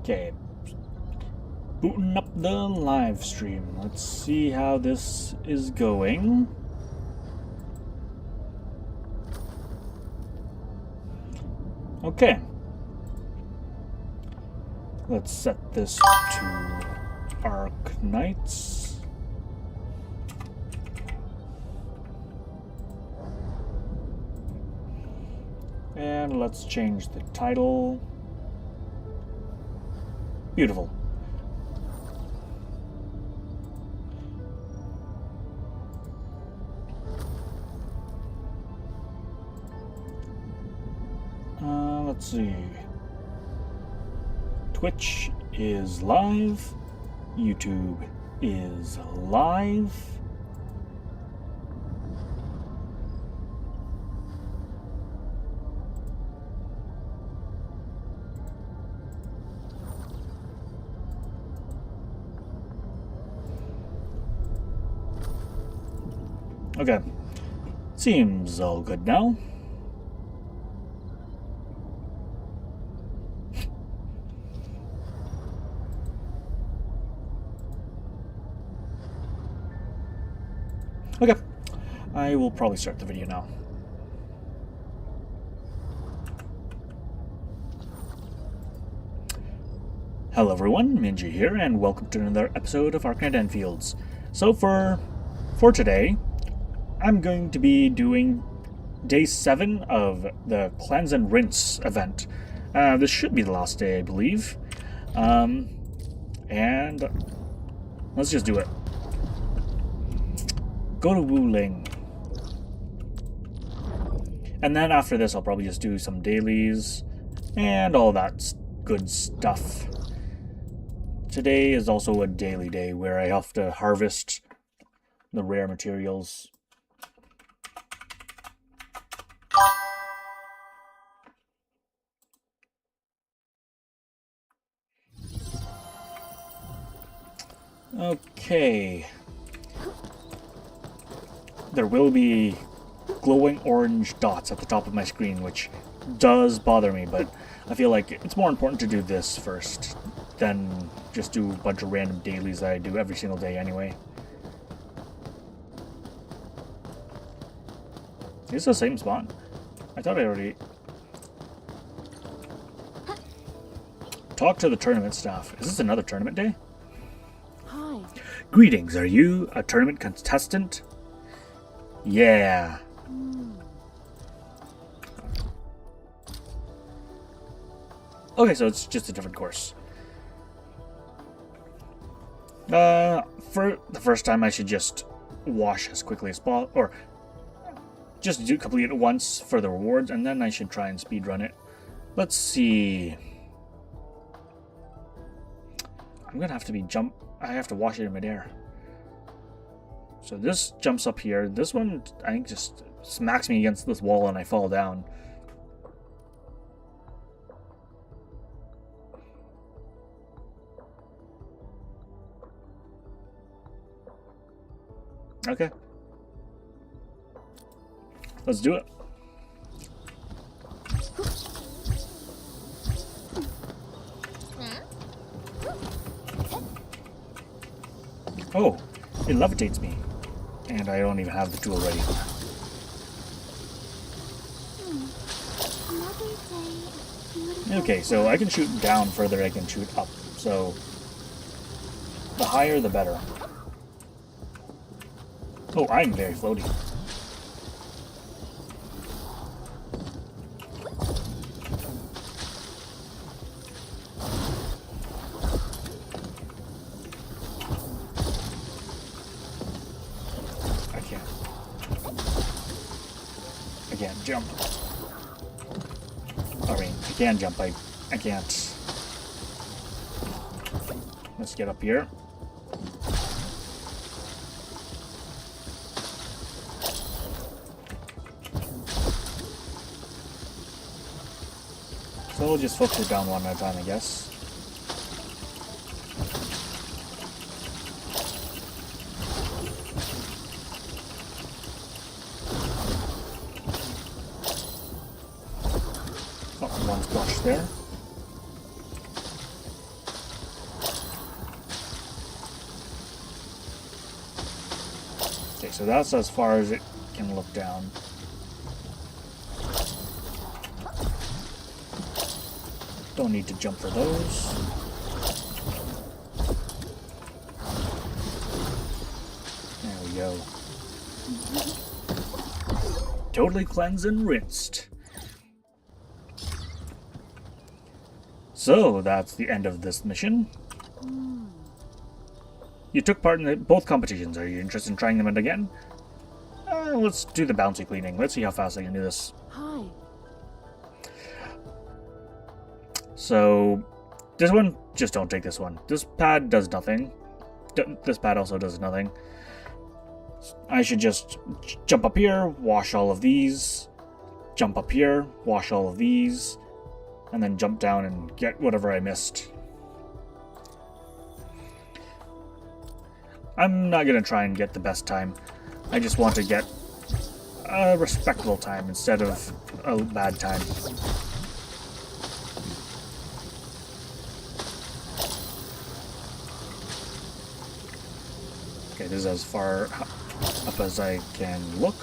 Okay, booting up the live stream. Let's see how this is going. Okay. Let's set this to Arknights. And let's change the title. Beautiful. Let's see. Twitch is live. YouTube is live. Okay. Seems all good now. Okay. I will probably start the video now. Hello everyone, Minji here, and welcome to another episode of Arknights Endfields. So for today, I'm going to be doing day 7 of the Cleanse and Rinse event. This should be the last day, I believe. And let's just do it. Go to Wuling. And then after this, I'll probably just do some dailies and all that good stuff. Today is also a daily day where I have to harvest the rare materials. Okay. There will be glowing orange dots at the top of my screen, which does bother me, but I feel like it's more important to do this first than just do a bunch of random dailies that I do every single day anyway. Is this the same spot? I thought I already... Talk to the tournament staff. Is this another tournament day? Hi. Greetings, are you a tournament contestant? Yeah. Okay, so it's just a different course. For the first time, I should just wash as quickly as possible, or just complete it once for the rewards, and then I should try and speedrun it. Let's see. I'm gonna have to I have to wash it in midair. So this jumps up here. This one, I think, just smacks me against this wall and I fall down. Okay. Let's do it. Oh, it levitates me. And I don't even have the tool ready. Okay, so I can shoot down further, I can shoot up. So, the higher the better. Oh, I'm very floaty. I can't jump. I mean, I can jump, I can't. Let's get up here. So we'll just focus it down one at a time, I guess. Oh, one splash there. so that's as far as it can look down. Don't need to jump for those. There we go. Totally cleansed and rinsed. So, that's the end of this mission. You took part in both competitions. Are you interested in trying them out again? Let's do the bouncy cleaning. Let's see how fast I can do this. Hi. So, this one, just don't take this one. This pad does nothing. This pad also does nothing. I should just jump up here, wash all of these, jump up here, wash all of these, and then jump down and get whatever I missed. I'm not going to try and get the best time. I just want to get a respectable time instead of a bad time. Okay, this is as far up as I can look.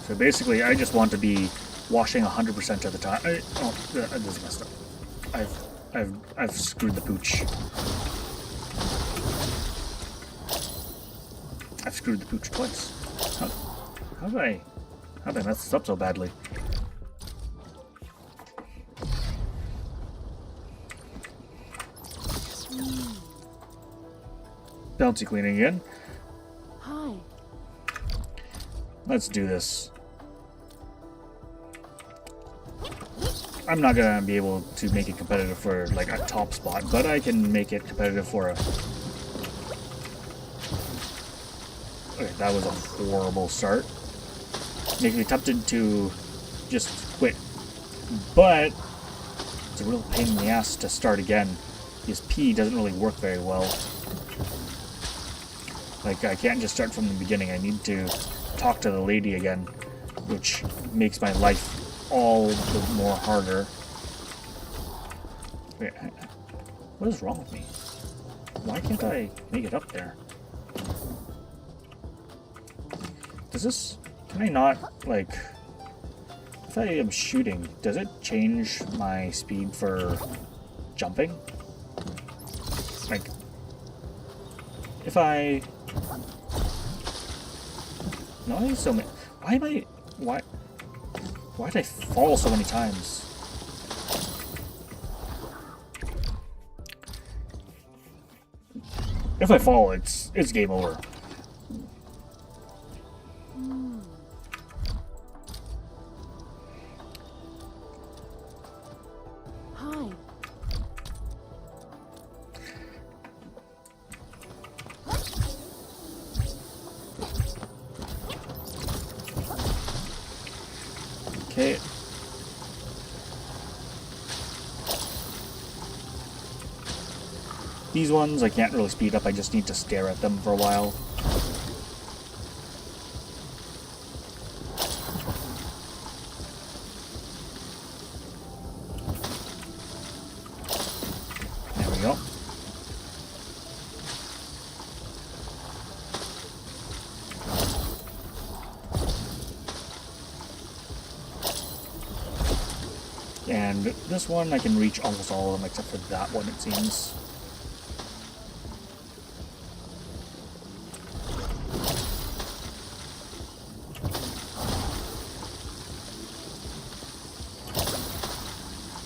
So basically, I just want to be washing 100% of the time. Oh, this is messed up. I've screwed the pooch. I've screwed the pooch twice. How did I mess this up so badly? Bouncy cleaning again. Hi. Let's do this. I'm not gonna be able to make it competitive for like a top spot, but I can make it competitive for a... Okay, that was a horrible start. Makes me tempted to just quit. But it's a real pain in the ass to start again, because P doesn't really work very well. Like, I can't just start from the beginning. I need to talk to the lady again, which makes my life all the more harder. Wait, what is wrong with me? Why can't I make it up there? Does this... Can I not, like... If I am shooting, does it change my speed for jumping? Like... If I... No, I need so many... Why am I... Why did I fall so many times? If I fall, it's game over. Hi. Okay. These ones I can't really speed up, I just need to stare at them for a while. There we go. And this one I can reach almost all of them except for that one, it seems.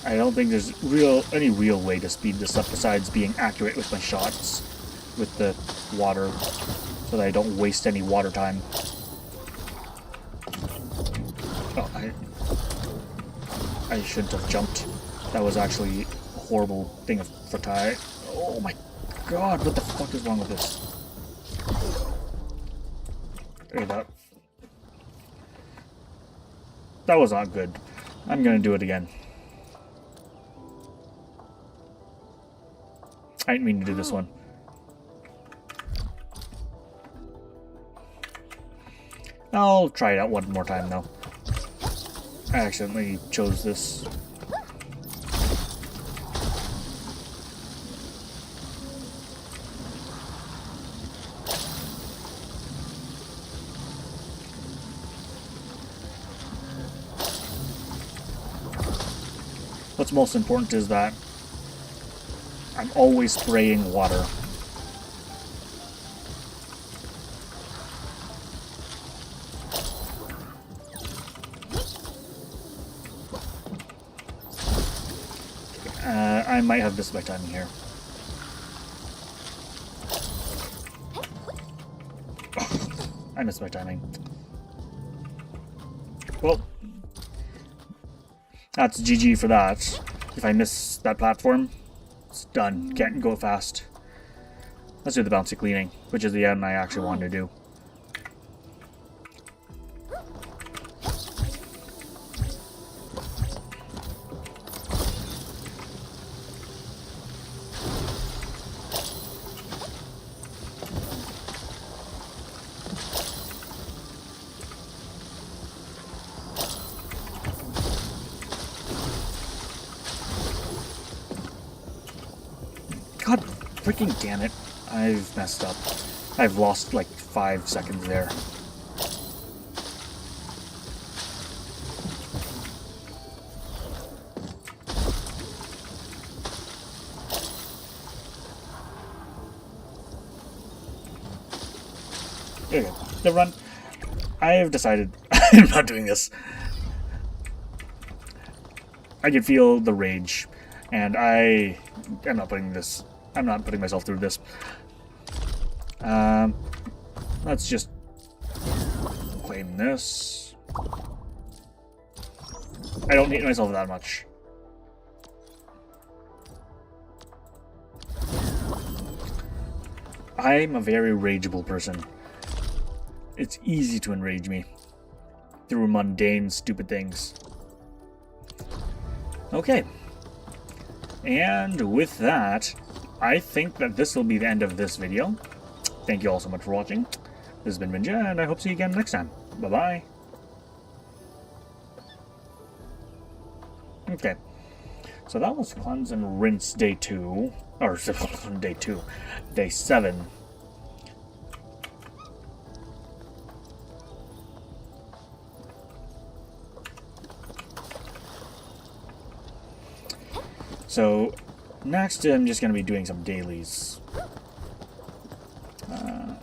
I don't think there's any real way to speed this up besides being accurate with my shots with the water so that I don't waste any water time. Oh, I shouldn't have jumped. That was actually a horrible thing for Ty. Oh my god, what the fuck is wrong with this? Okay, that was not good. I'm gonna do it again. I didn't mean to do this one. I'll try it out one more time though. I accidentally chose this. what's most important is that I'm always spraying water. I might have missed my timing here. I missed my timing. Well, that's GG for that. If I miss that platform, it's done. Can't go fast. Let's do the bouncy cleaning, which is the end I actually wanted to do. God freaking damn it. I've messed up. I've lost like 5 seconds there. There you go. The run. I have decided I'm not doing this. I can feel the rage, and I'm not putting this. I'm not putting myself through this. Let's just claim this. I don't hate myself that much. I'm a very rageable person. It's easy to enrage me through mundane, stupid things. Okay. And with that, I think that this will be the end of this video. Thank you all so much for watching. This has been Minja, and I hope to see you again next time. Bye-bye. Okay. So that was Cleanse and Rinse Day 2. Or, Day 2. Day 7. So, next I'm just going to be doing some dailies.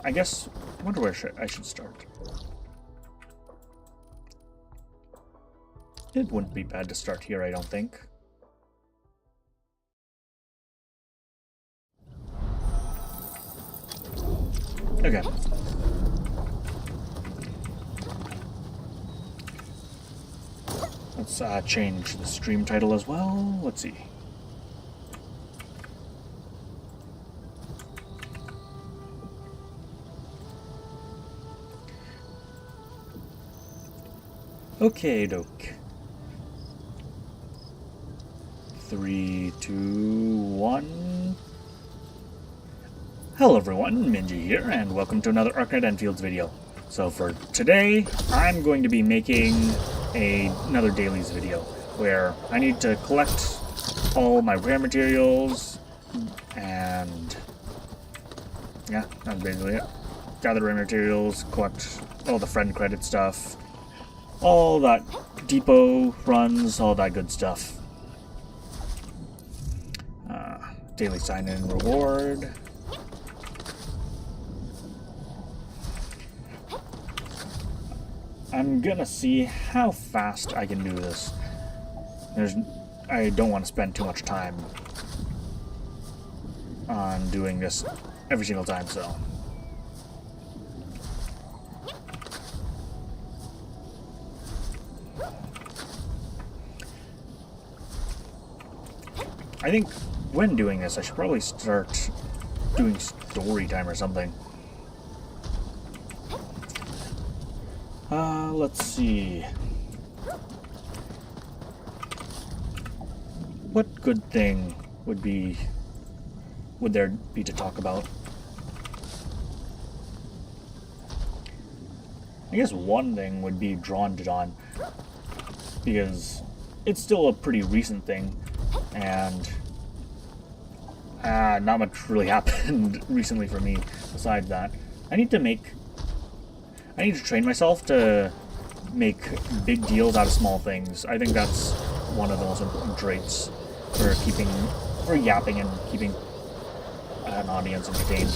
I guess, I wonder where I should start. It wouldn't be bad to start here, I don't think. Okay. Let's change the stream title as well. Let's see. Okay, doke. 3, 2, 1. Hello everyone, Minji here, and welcome to another Arknights Endfields video. So for today, I'm going to be making another Dailies video, where I need to collect all my rare materials, and yeah, that's basically it. Gather rare materials, collect all the friend credit stuff, all that depot runs, all that good stuff. Daily sign-in reward. I'm gonna see how fast I can do this. I don't want to spend too much time on doing this every single time, so. I think when doing this, I should probably start doing story time or something. Let's see. What good thing would there be to talk about? I guess one thing would be Drawn to Dawn, because it's still a pretty recent thing, and not much really happened recently for me besides that. I need to train myself to make big deals out of small things. I think that's one of the most important traits for yapping and keeping an audience entertained.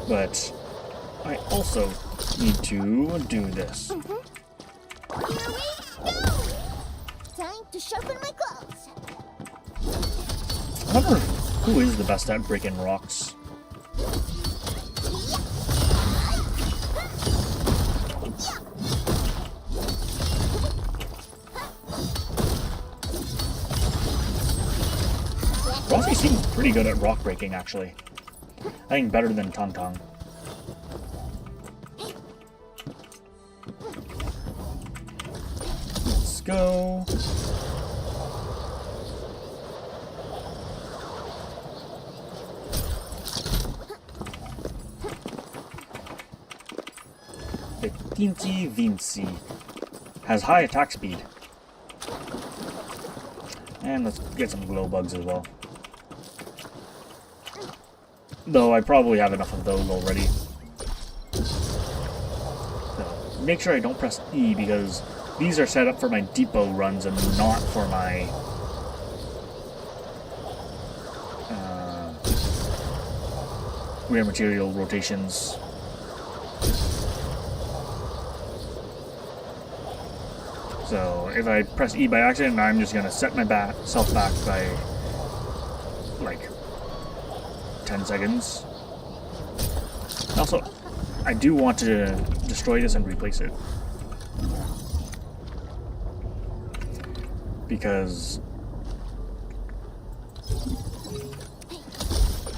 But I also need to do this. Here we go! Time to sharpen my claws. I wonder who is the best at breaking rocks. Rossi seems pretty good at rock breaking, actually. I think better than Tong Tong. Let's go. The Tinti Vinci has high attack speed. And let's get some glow bugs as well. Though I probably have enough of those already. So, make sure I don't press E because these are set up for my depot runs and not for my rare material rotations. So if I press E by accident, I'm just gonna set myself back by like 10 seconds. Also, I do want to destroy this and replace it. Because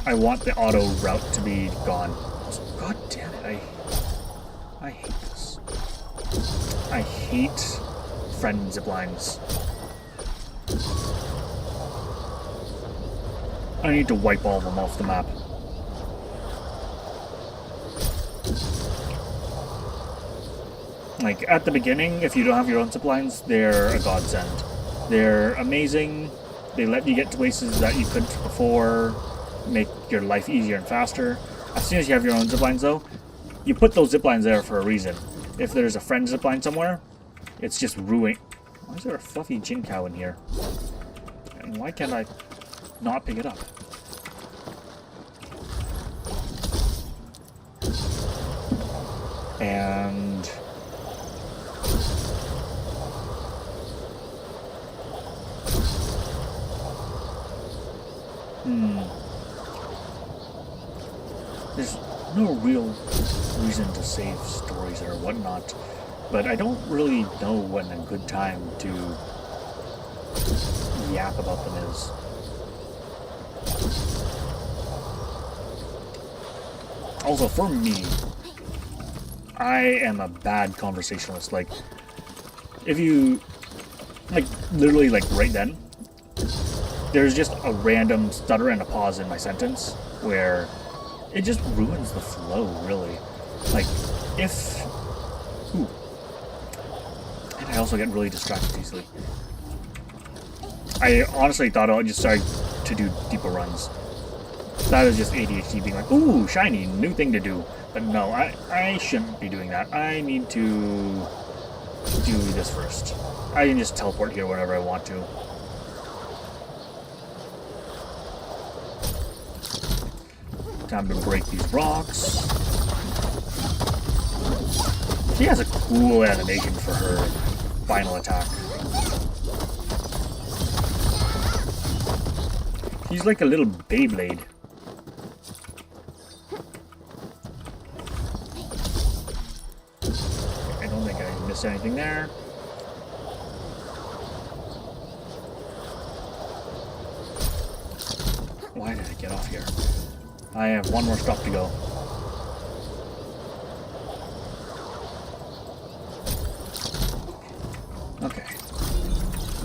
I want the auto route to be gone. Also, god damn it, I hate this. I hate friend ziplines. I need to wipe all of them off the map. Like, at the beginning, if you don't have your own ziplines, they're a godsend. They're amazing. They let you get to places that you couldn't before, make your life easier and faster. As soon as you have your own ziplines, though, you put those ziplines there for a reason. If there's a friend zipline somewhere, it's just ruining. Why is there a fluffy Jin cow in here? And why can't I not pick it up? And there's no real reason to save stories or whatnot, but I don't really know when a good time to yap about them is. Also, for me, I am a bad conversationalist. Like, if you, like, literally, like, right then, there's just a random stutter and a pause in my sentence where it just ruins the flow, really. Like, if... Ooh. And I also get really distracted easily. I honestly thought I just started to do depot runs. That was just ADHD being like, ooh, shiny, new thing to do. But no, I shouldn't be doing that. I need to do this first. I can just teleport here whenever I want to. Time to break these rocks. She has a cool animation for her final attack. She's like a little Beyblade. I don't think I missed anything there. Why did I get off here? I have one more stop to go. Okay.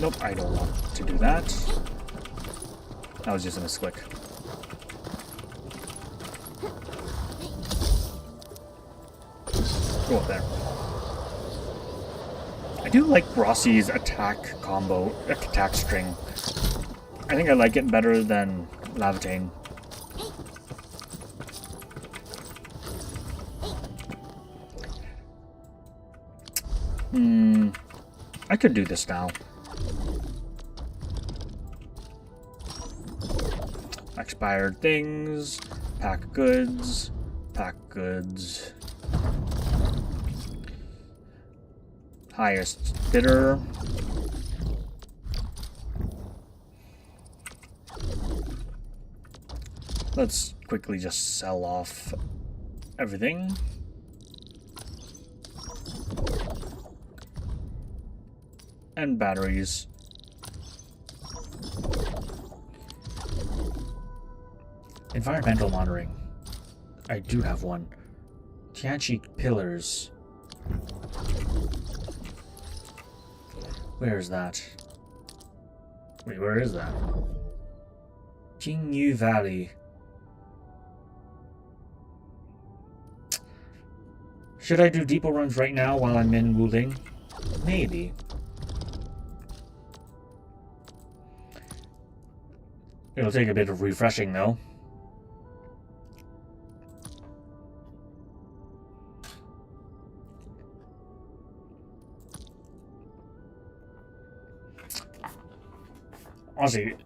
Nope, I don't want to do that. That was just a misclick. Go up there. I do like Rossi's attack combo, attack string. I think I like it better than Levitain. I could do this now. Expired things, pack goods, highest bidder. Let's quickly just sell off everything. And batteries. Environmental monitoring. I do have one. Tianchi pillars. Where is that? Wait, where is that? Jingyu Valley. Should I do depot runs right now while I'm in Wuling? Maybe. It'll take a bit of refreshing though. Honestly,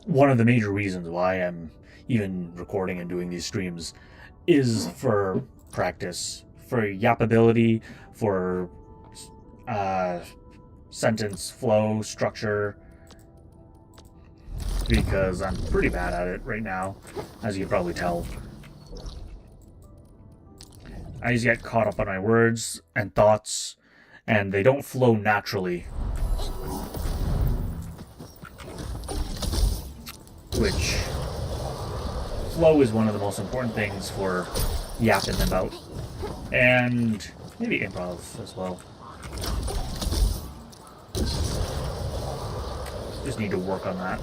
one of the major reasons why I'm even recording and doing these streams is for practice, for yappability, for sentence flow, structure, because I'm pretty bad at it right now, as you can probably tell. I just get caught up on my words and thoughts, and they don't flow naturally. Which, flow is one of the most important things for yapping about. And maybe improv as well. Just need to work on that.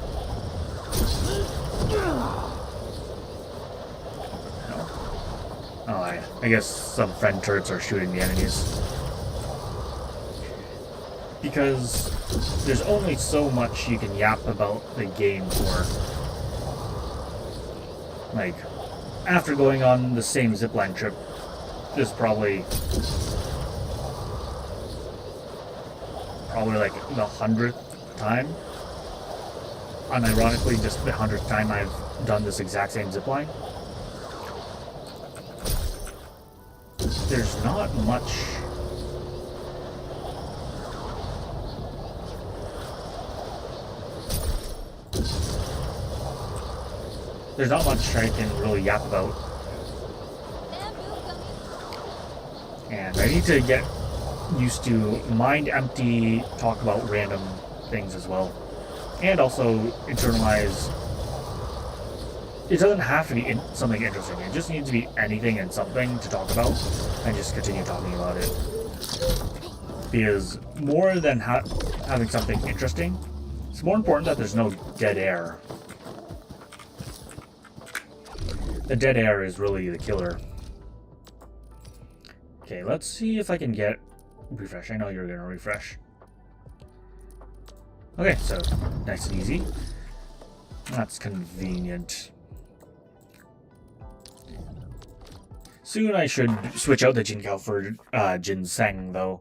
No. Oh, I guess some friend turrets are shooting the enemies. Because there's only so much you can yap about the game for. Like, after going on the same zipline trip, this is probably like the 100th time. Unironically, just the 100th time I've done this exact same zipline. There's not much. There's not much I can really yap about. And I need to get used to mind empty, talk about random things as well. And also internalize. It doesn't have to be something interesting. It just needs to be anything and something to talk about, and just continue talking about it. Because more than having something interesting, it's more important that there's no dead air. The dead air is really the killer. Okay, let's see if I can get refresh. I know you're gonna refresh. Okay, so nice and easy. That's convenient. Soon I should switch out the Jinkao for Ginseng, though.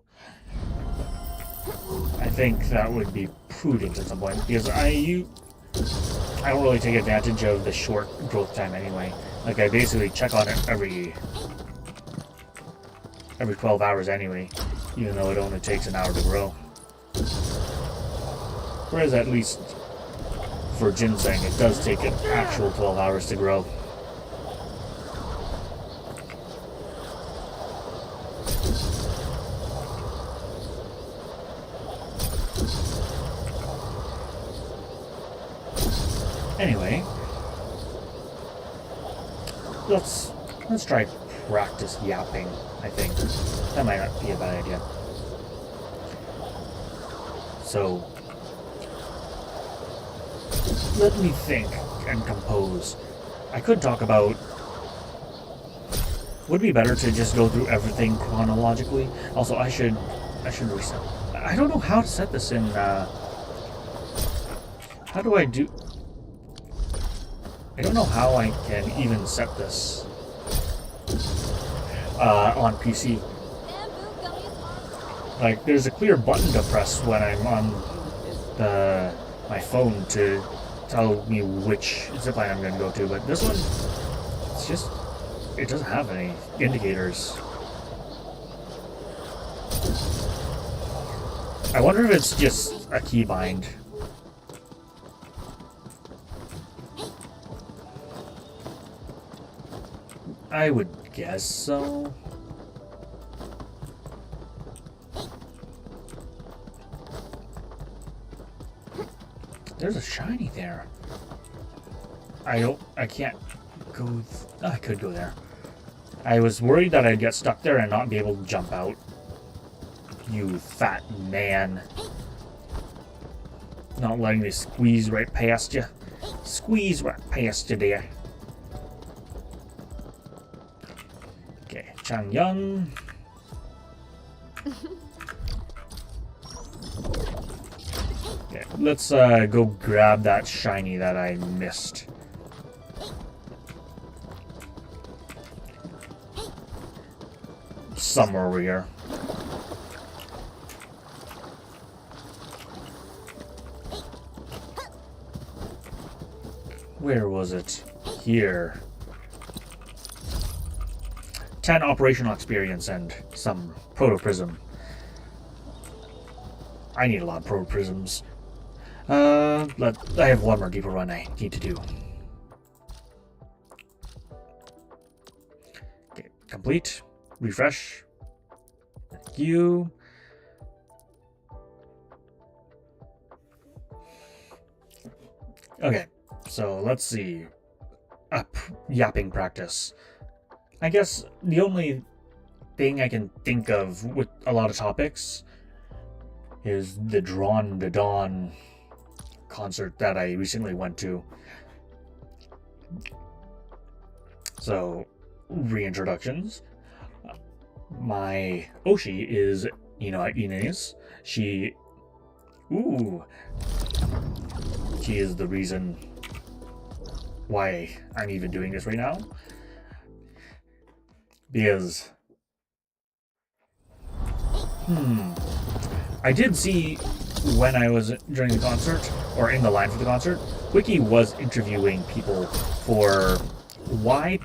I think that would be prudent at some point, because I don't really take advantage of the short growth time anyway. Like, I basically check on it every 12 hours anyway, even though it only takes an hour to grow. Whereas at least for ginseng, it does take an actual 12 hours to grow. Anyway, let's try practice yapping, I think. That might not be a bad idea. So, let me think and compose. I could talk about... Would it be better to just go through everything chronologically? Also, I should reset. I don't know how to set this in How do I do... I don't know how I can even set this on PC. Like, there's a clear button to press when I'm on my phone to tell me which zipline I'm going to go to, but this one, it's just, it doesn't have any indicators. I wonder if it's just a keybind. I would guess so. There's a shiny there. I can't go. I could go there. I was worried that I'd get stuck there and not be able to jump out. You fat man. Not letting me squeeze right past you. Squeeze right past you there. Okay, Chang Young. Okay, let's go grab that shiny that I missed. Somewhere over here. Where was it? Here. 10 operational experience and some protoprism. I need a lot of protoprisms. I have one more deeper run I need to do. Okay, complete. Refresh. Thank you. Okay, so let's see. Yapping practice. I guess the only thing I can think of with a lot of topics is the Drawn to Dawn concert that I recently went to. So, reintroductions. My Oshi is Inez. She is the reason why I'm even doing this right now. Because I did see when I was during the concert, or in the line for the concert, Wiki was interviewing people for why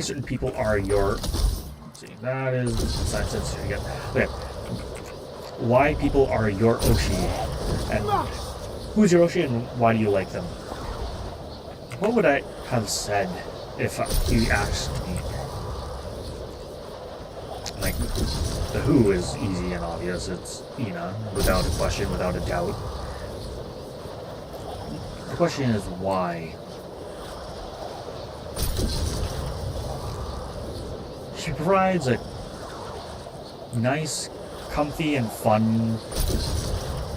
certain people are your... Let's see, that is science sensitive again. Okay. Why people are your Oshi, and who's your Oshi and why do you like them? What would I have said if he asked me? Like, the who is easy and obvious. It's Ina, without a question, without a doubt. The question is why. She provides a nice, comfy, and fun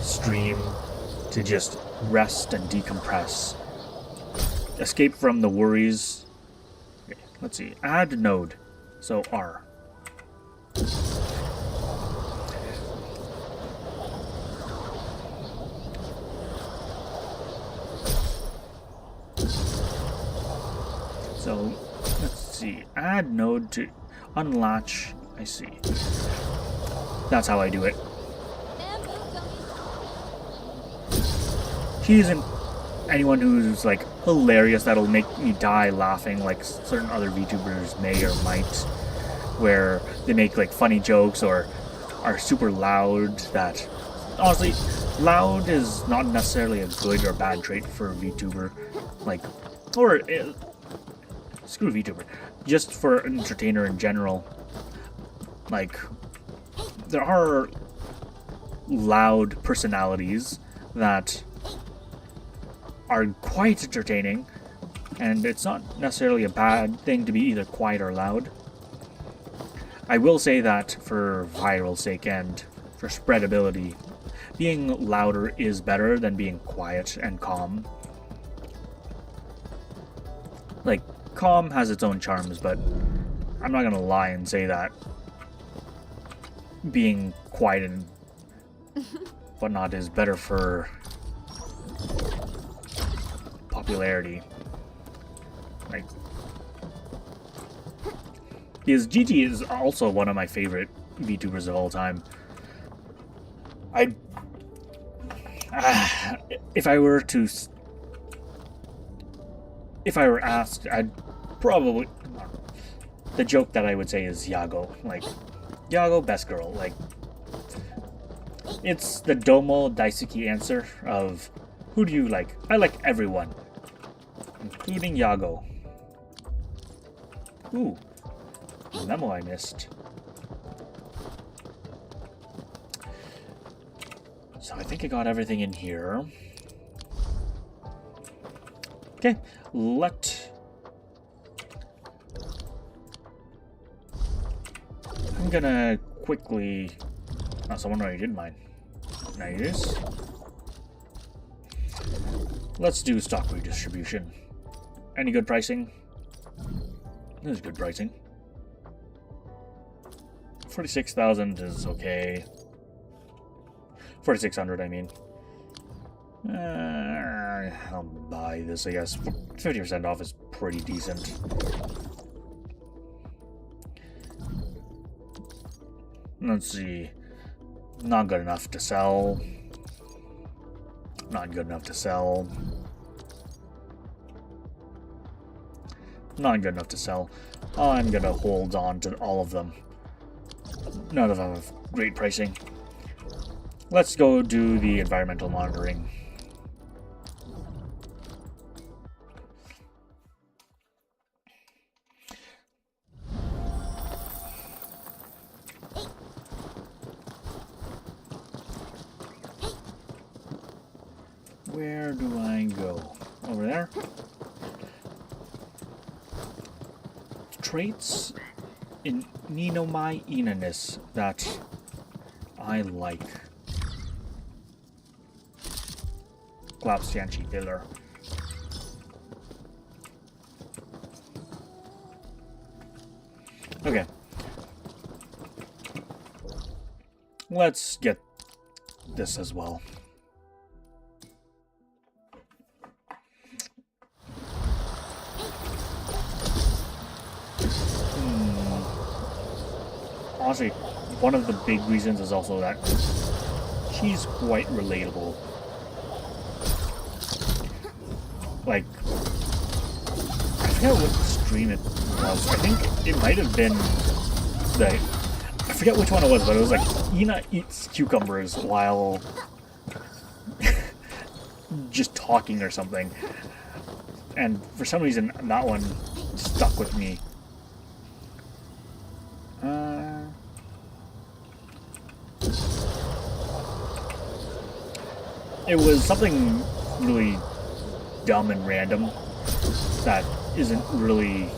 stream to just rest and decompress. Escape from the worries. Okay, let's see. Add node. So R. So let's see. Add node to unlatch. I see. That's how I do it. She isn't anyone who's like hilarious that'll make me die laughing like certain other VTubers may or might, where they make like funny jokes or are super loud. That honestly, loud is not necessarily a good or bad trait for a VTuber. Like, or screw VTuber, just for an entertainer in general. Like, there are loud personalities that are quite entertaining, and it's not necessarily a bad thing to be either quiet or loud. I will say that for viral sake and for spreadability, being louder is better than being quiet and calm. Like, calm has its own charms, but I'm not gonna lie and say that being quiet and whatnot is better for popularity. Like, because Gigi is also one of my favorite VTubers of all time. If I were asked, I'd probably, the joke that I would say is Yago. Like, Yago, best girl. Like, it's the Domo Daisuke answer of, who do you like? I like everyone, including Yago. Ooh, memo I missed. So I think I got everything in here. Okay, I'm gonna quickly... Oh, someone already did mine. Nice. Let's do stock redistribution. Any good pricing? This is good pricing. 46,000 is okay. 4,600, I mean. I'll buy this, I guess. 50% off is pretty decent. Let's see. Not good enough to sell. Not good enough to sell. Not good enough to sell. I'm gonna hold on to all of them. None of them have great pricing. Let's go do the environmental monitoring. Where do I go? Over there? Traits in Ninomai Inanis that I like. Glapstanchi Pillar. Okay. Let's get this as well. Honestly, one of the big reasons is also that she's quite relatable. Like, I forget what stream it was. I think it might have been the... I forget which one it was, but it was like, Ina eats cucumbers while just talking or something. And for some reason, that one stuck with me. It was something really dumb and random that isn't really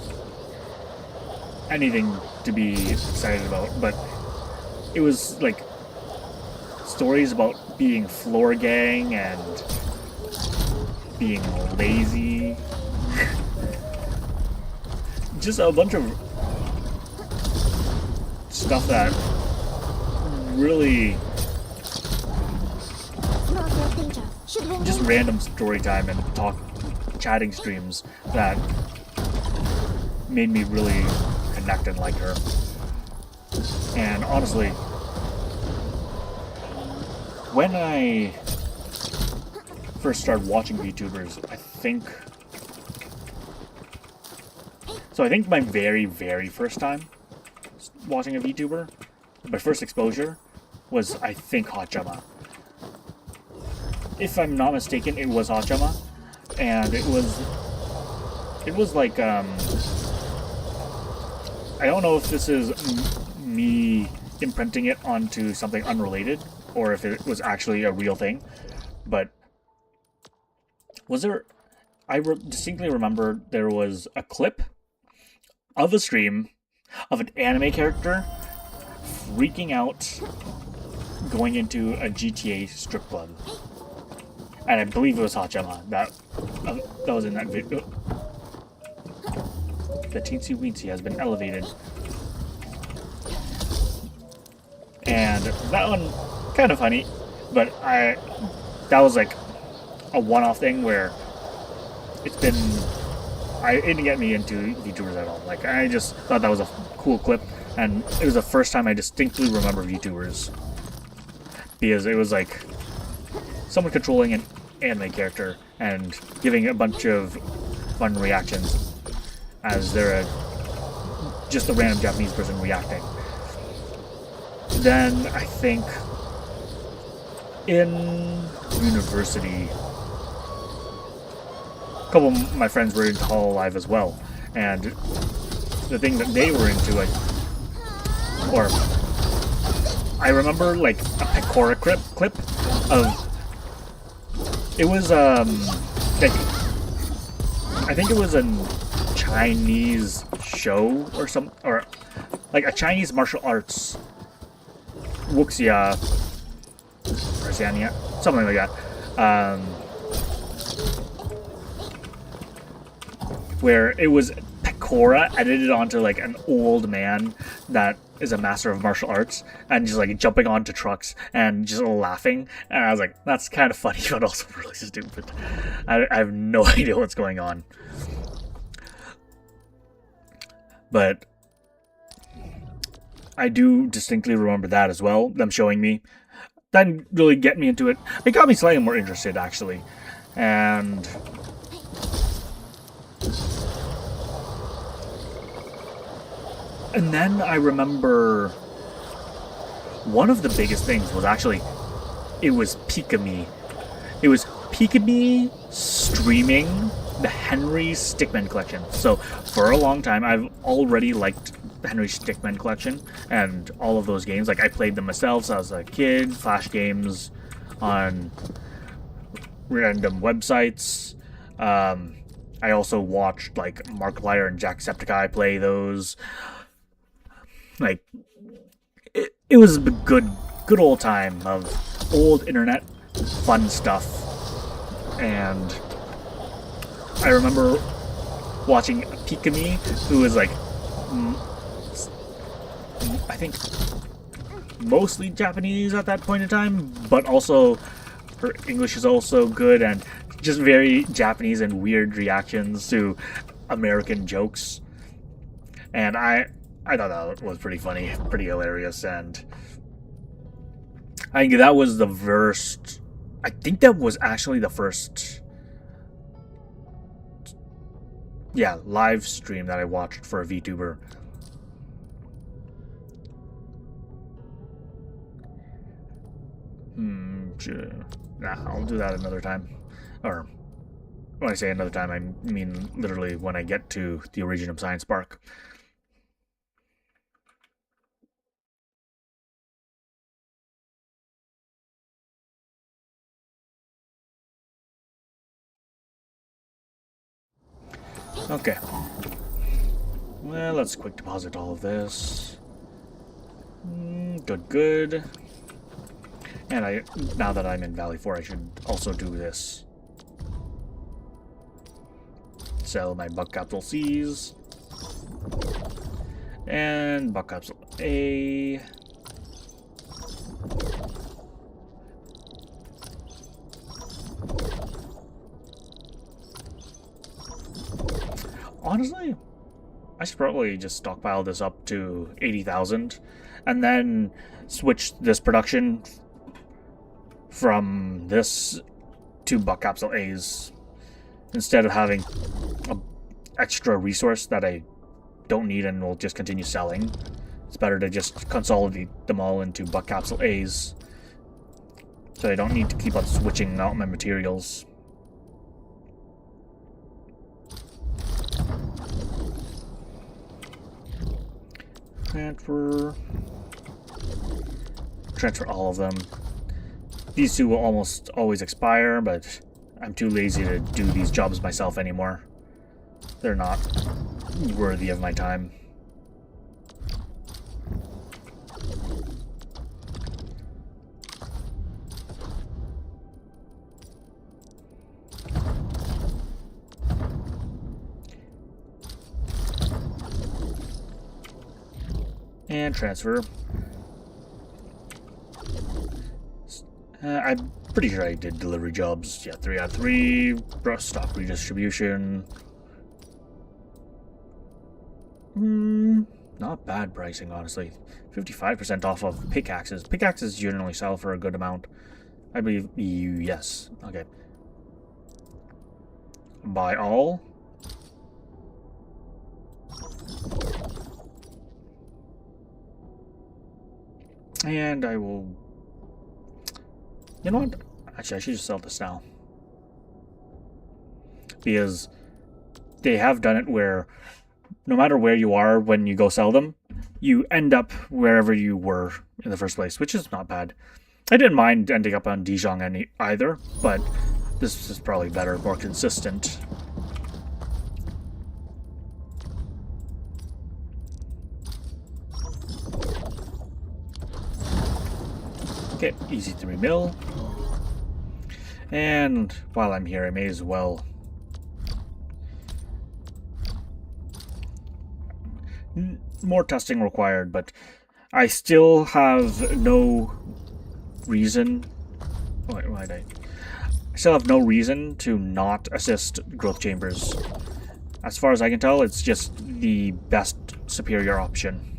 anything to be excited about, but it was like stories about being floor gang and being lazy. Just a bunch of stuff that really just random story time and chatting streams that made me really connect and like her. And honestly, when I first started watching VTubers, I think my very, very first time watching a VTuber, my first exposure was, I think, Hachama. If I'm not mistaken, it was Hachama, and it was like, I don't know if this is me imprinting it onto something unrelated, or if it was actually a real thing, but I distinctly remember there was a clip of a stream of an anime character freaking out going into a GTA strip club. And I believe it was Hachama that was in that video. The Teensy Weensy has been elevated. And that one, kind of funny, but that was like a one-off thing where it didn't get me into VTubers at all. Like, I just thought that was a cool clip, and it was the first time I distinctly remember VTubers. Because it was like someone controlling an anime character and giving a bunch of fun reactions as they're just a random Japanese person reacting. Then I think in university, a couple of my friends were into Hololive as well, and the thing that they were into, I remember like a Pecora clip of, it was like, I think it was a Chinese show or like a Chinese martial arts wuxia or Xania, something like that, where it was Pecora edited onto like an old man that is a master of martial arts and just like jumping onto trucks and just laughing, and I was like, that's kind of funny but also really stupid. I have no idea what's going on, but I do distinctly remember that as well, them showing me. That didn't really get me into it. It got me slightly more interested, actually. And then I remember one of the biggest things was actually, it was Pikami. It was Pikami streaming the Henry Stickmin collection. So for a long time, I've already liked the Henry Stickmin collection and all of those games. Like, I played them myself since I was a kid, flash games on random websites. I also watched like Markiplier and Jacksepticeye play those. Like, it was a good old time of old internet fun stuff. And I remember watching Pikami, who was like, I think mostly Japanese at that point in time, but also her English is also good, and just very Japanese and weird reactions to American jokes. And I thought that was pretty funny, pretty hilarious, and I think that was the first, I think that was actually the first, yeah, live stream that I watched for a VTuber. Sure. Nah, I'll do that another time. Or, when I say another time, I mean literally when I get to the origin of Science Park. Okay. Well, let's quick deposit all of this. Good. And now that I'm in Valley 4, I should also do this. Sell my Buck Capsule C's. And Buck Capsule A. Honestly, I should probably just stockpile this up to 80,000 and then switch this production from this to Buck Capsule A's instead of having an extra resource that I don't need and will just continue selling. It's better to just consolidate them all into Buck Capsule A's so I don't need to keep on switching out my materials. Transfer all of them. These two will almost always expire, but I'm too lazy to do these jobs myself anymore. They're not worthy of my time. And transfer. I pretty sure I did delivery jobs. Yeah, 3 out of 3. Stock redistribution. Not bad pricing, honestly. 55% off of pickaxes. Pickaxes generally sell for a good amount. I believe, yes. Okay. Buy all. And I will... You know what? Actually, I should just sell this now. Because they have done it where no matter where you are when you go sell them, you end up wherever you were in the first place, which is not bad. I didn't mind ending up on Dijon either, but this is probably better, more consistent. Okay, easy 3 mil. And while I'm here, I may as well... More testing required, but I still have no reason... Why'd I still have no reason to not assist growth chambers. As far as I can tell, it's just the best superior option.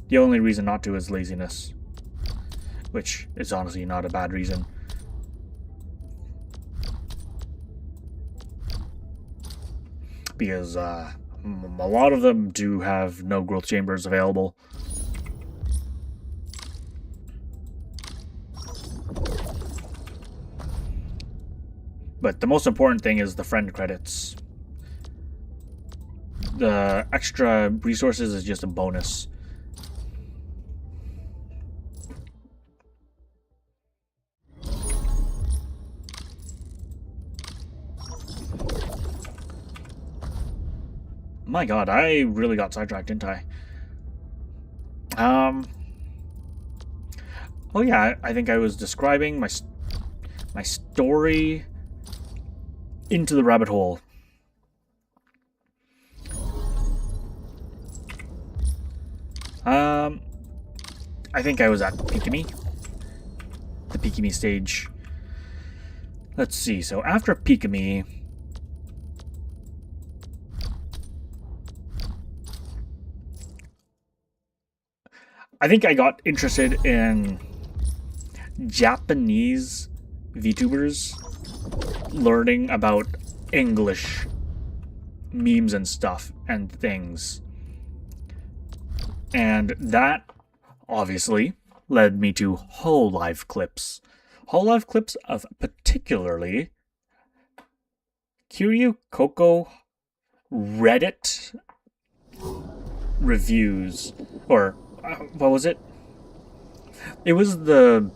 The only reason not to is laziness, which is honestly not a bad reason. Because a lot of them do have no growth chambers available. But the most important thing is the friend credits. The extra resources is just a bonus. My god, I really got sidetracked, didn't I? Oh yeah, I think I was describing my story into the rabbit hole. I think I was at Pikimi. The Pikimi stage. Let's see, so after Pikimi... I think I got interested in Japanese VTubers learning about English memes and stuff and things. And that obviously led me to whole live clips. Whole live clips of particularly Kiryu Coco Reddit reviews, or what was it? It was the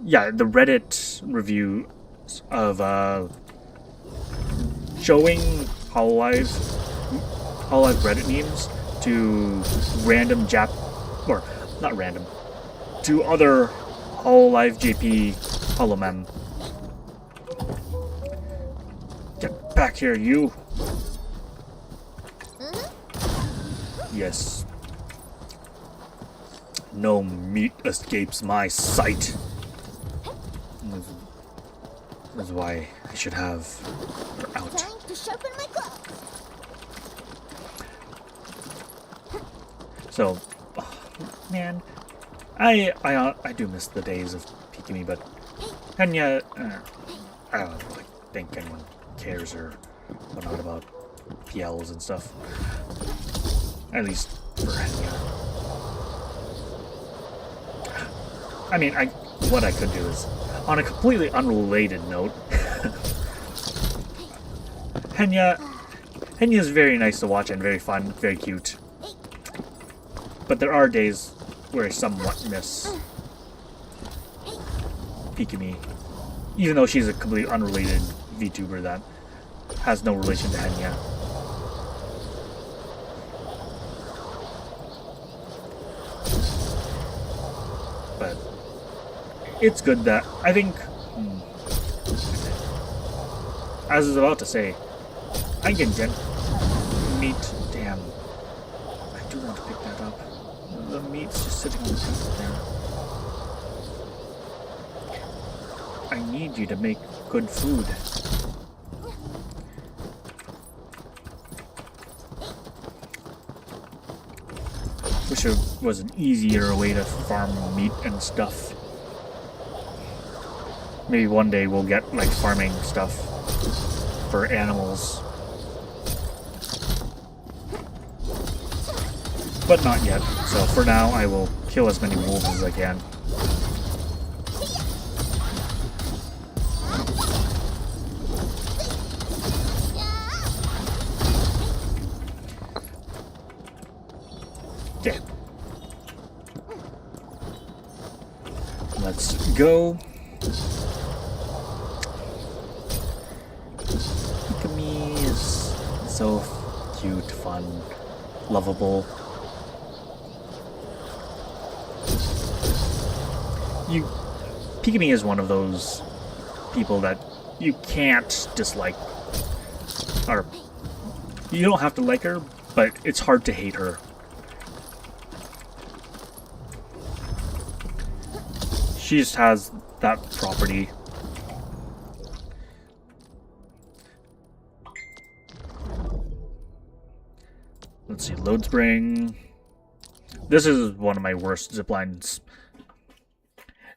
Reddit review of showing Hololive Reddit memes to random to other Hololive JP Holomem. Get back here, you! Yes. No meat escapes my sight. That's why I should have her out. Time to sharpen my claws. So, oh, man, I do miss the days of Pikimi, but Henya, I don't really think anyone cares or whatnot about PLs and stuff. At least for Henya. I mean, what I could do is, on a completely unrelated note, Henya is very nice to watch and very fun, very cute. But there are days where I somewhat miss Pikimi, even though she's a completely unrelated VTuber that has no relation to Henya. But it's good that, I think, as I was about to say, I can meat, damn, I do want to pick that up. The meat's just sitting on the table there. I need you to make good food. Wish there was an easier way to farm meat and stuff. Maybe one day we'll get like farming stuff for animals. But not yet. So for now I will kill as many wolves as I can. Okay. Let's go. Pikami is so cute, fun, lovable. Pikami is one of those people that you can't dislike. Or, you don't have to like her, but it's hard to hate her. She just has that property. Let's see, load spring. This is one of my worst ziplines.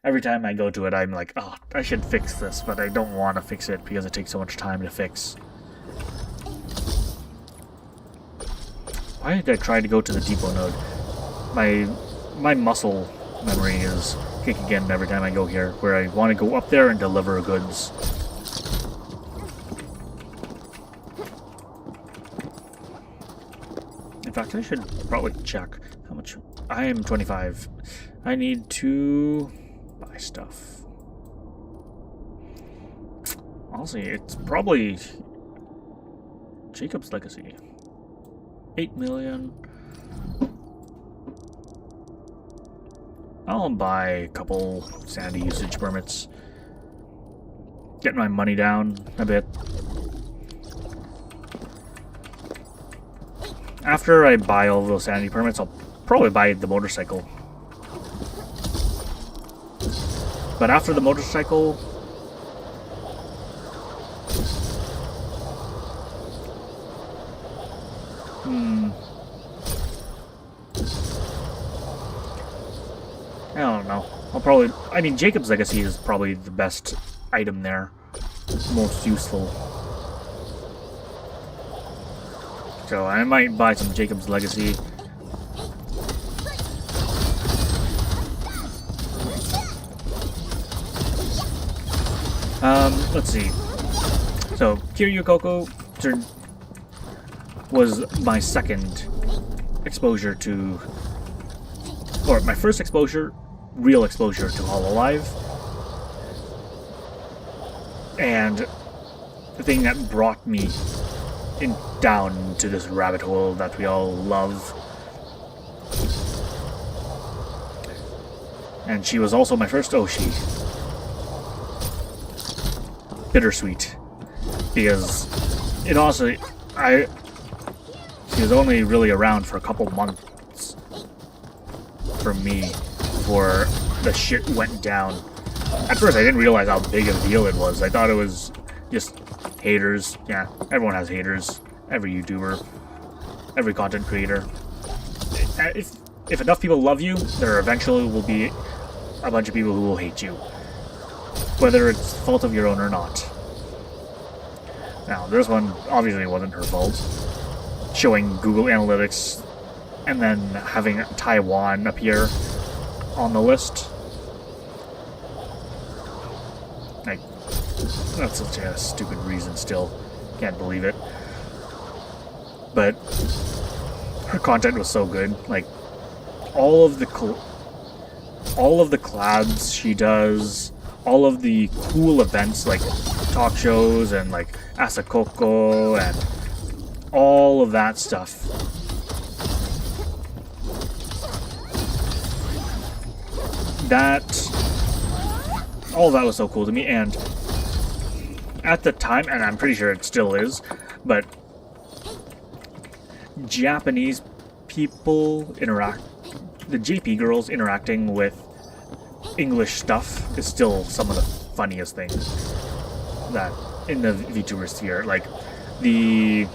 Every time I go to it, I'm like, oh, I should fix this, but I don't want to fix it because it takes so much time to fix. Why did I try to go to the depot node? My muscle memory is kicking in every time I go here, where I want to go up there and deliver goods. In fact, I should probably check how much. I am 25. I need to buy stuff. Honestly, it's probably Jacob's Legacy. 8 million. I'll buy a couple sandy usage permits. Get my money down a bit. After I buy all of those sandy permits, I'll probably buy the motorcycle. But after the motorcycle, I don't know. I'll probably... I mean, Jacob's Legacy is probably the best item there. Most useful. So I might buy some Jacob's Legacy. Let's see. So, Kiryu Koko was my second exposure to... Or my first exposure, real exposure to Hololive. And the thing that brought me down to this rabbit hole that we all love. And she was also my first Oshi. Bittersweet. Because it honestly, she was only really around for a couple months for me before the shit went down. At first I didn't realize how big of a deal it was. I thought it was just haters. Yeah, everyone has haters. Every YouTuber, every content creator. If enough people love you, there eventually will be a bunch of people who will hate you. Whether it's fault of your own or not. Now, this one obviously wasn't her fault. Showing Google Analytics and then having Taiwan appear on the list. Like, that's such a stupid reason still. Can't believe it. But her content was so good. Like, all of the collabs she does, all of the cool events like talk shows and like Asakoko and all of that stuff. All that was so cool to me, and at the time, and I'm pretty sure it still is, but Japanese people the JP girls interacting with English stuff is still some of the funniest thing that in the VTuber sphere. Like the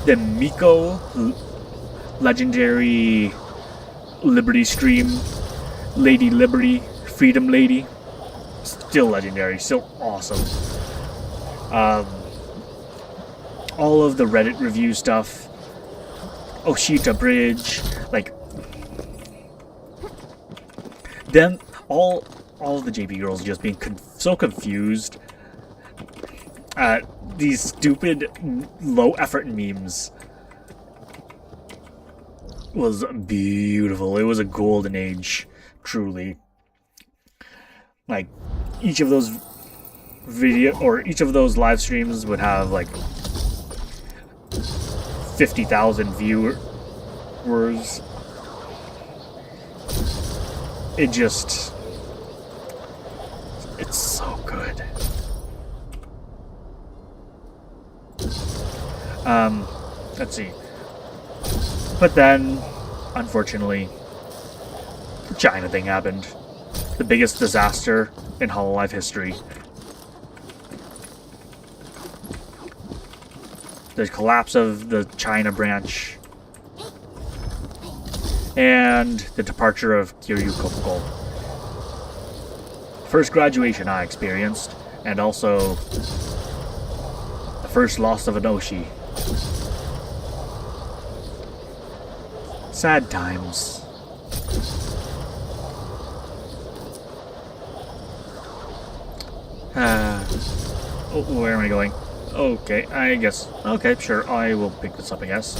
Miko legendary Liberty stream, Lady Liberty, Freedom Lady, still legendary, still awesome. All of the Reddit review stuff, Oshita Bridge, like them, all of the JP girls just being so confused at these stupid low effort memes was beautiful. It was a golden age, truly. Like each of those each of those live streams would have like 50,000 viewers. It's so good. Let's see. But then, unfortunately, the China thing happened. The biggest disaster in Hololive history. The collapse of the China branch. And the departure of Kiryu Kokoko. First graduation I experienced, and also the first loss of an Oshi. Sad times. Oh, where am I going? Okay, I guess. Okay, sure, I will pick this up, I guess.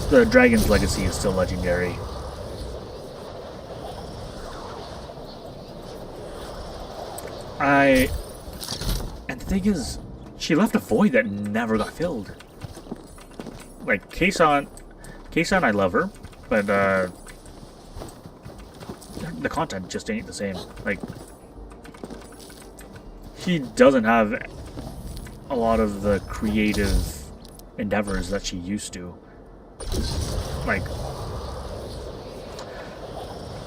The Dragon's Legacy is still legendary. And the thing is, she left a void that never got filled. Like, Keisan, I love her, but, the content just ain't the same. Like, she doesn't have a lot of the creative endeavors that she used to. Like,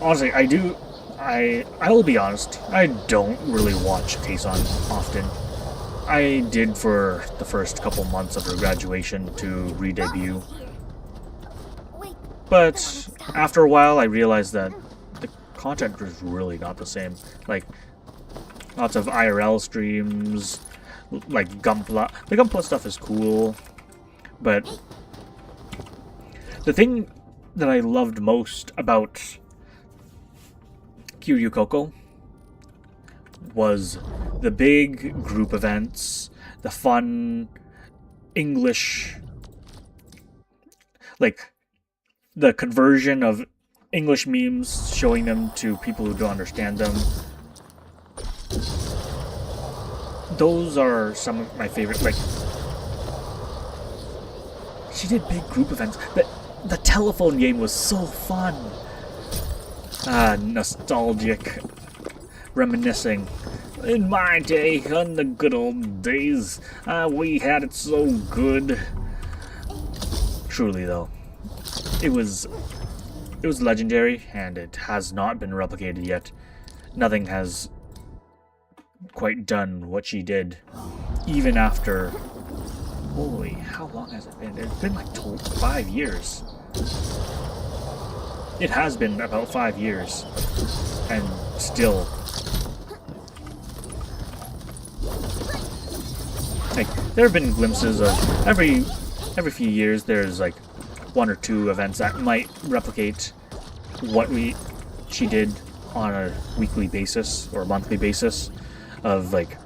honestly, I will be honest, I don't really watch Keisan often. I did for the first couple months of her graduation to re-debut. But after a while, I realized that the content was really not the same. Like, lots of IRL streams, like Gunpla. The Gunpla stuff is cool, but the thing that I loved most about Kiryu Koko was the big group events, the fun English, like the conversion of English memes, showing them to people who don't understand them. Those are some of my favorite. Like, she did big group events. The telephone game was so fun. Nostalgic. Reminiscing. In my day, on the good old days, we had it so good. Truly, though, it was legendary, and it has not been replicated yet. Nothing has quite done what she did, even after. Holy, how long has it been? It's been like 5 years. It has been about 5 years, and still. Like, there have been glimpses of every few years. There's like 1 or 2 events that might replicate what she did on a weekly basis or monthly basis. Of like,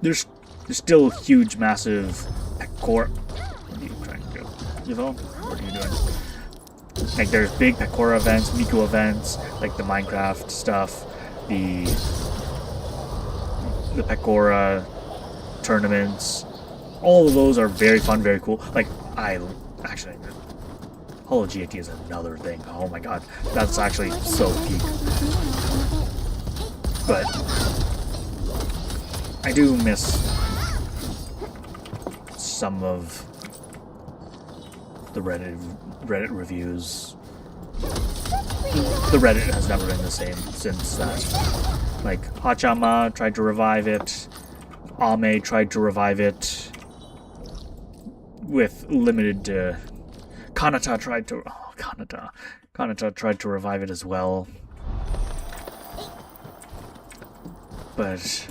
there's still huge, massive Pecora. What are you trying to do? Yvonne? What are you doing? Like, there's big Pecora events, Miko events, like the Minecraft stuff, the Pecora tournaments. All of those are very fun, very cool. Like, actually, Holo GAT is another thing. Oh my god, that's actually so peak. but I do miss some of the Reddit reviews. The Reddit has never been the same since that. Like, Hachama tried to revive it, Ame tried to revive it, with limited, Kanata tried to, Kanata tried to revive it as well. But,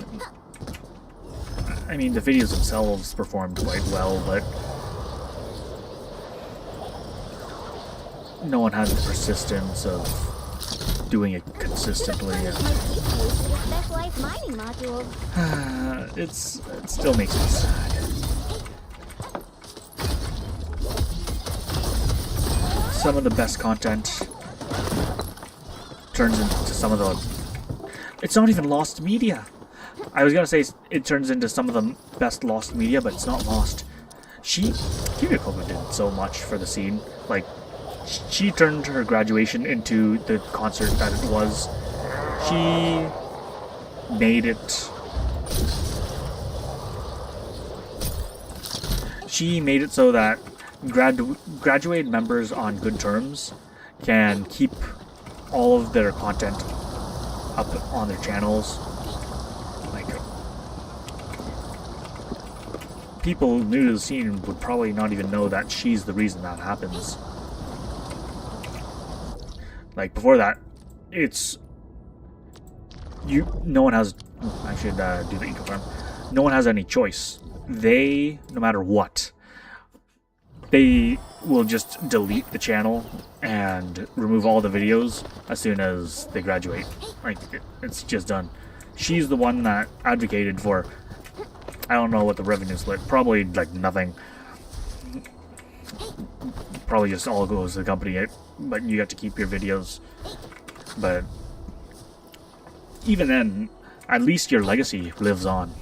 I mean, the videos themselves performed quite well, but no one had the persistence of doing it consistently. And it still makes me sad. Some of the best content turns into some of the... It's not even lost media. I was gonna say it turns into some of the best lost media, but it's not lost. Kiriko did so much for the scene. Like, she turned her graduation into the concert that it was. She made it... She made it so that graduated members on good terms can keep all of their content up on their channels. Like, people new to the scene would probably not even know that she's the reason that happens. Like, before that, it's... No one has... I should do the eco farm. No one has any choice. They, no matter what, they will just delete the channel and remove all the videos as soon as they graduate. Like, it's just done. She's the one that advocated for... I don't know what the revenue split. Probably, like, nothing. Probably just all goes to the company, but you get to keep your videos. But even then, at least your legacy lives on.